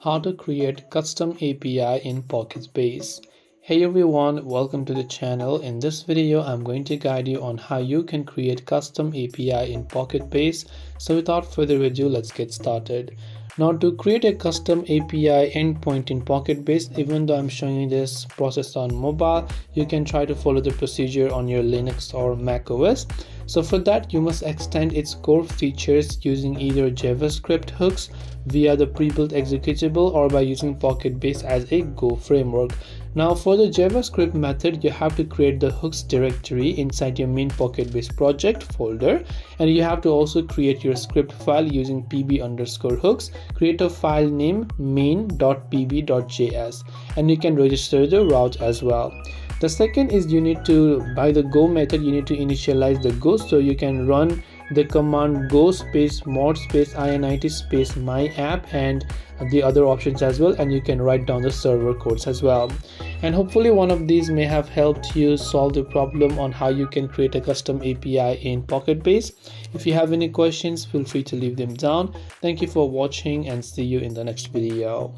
How to create custom API in PocketBase. Hey everyone, welcome to the channel. In this video, I'm going to guide you on how you can create custom API in PocketBase. So without further ado, let's get started. Now to create a custom API endpoint in PocketBase, even though I'm showing you this process on mobile, you can try to follow the procedure on your Linux or Mac OS. So for that, you must extend its core features using either JavaScript hooks via the pre-built executable or by using PocketBase as a Go framework. Now for the JavaScript method, you have to create the hooks directory inside your main PocketBase project folder, and you have to also create your script file using pb_hooks. Create a file name main.pb.js, and you can register the route as well. The second is you need to, by the Go method, you need to initialize the Go, so you can run the command go space mod space init space my app and the other options as well, and you can write down the server codes as well. And hopefully one of these may have helped you solve the problem on how you can create a custom API in PocketBase. If you have any questions, feel free to leave them down. Thank you for watching and see you in the next video.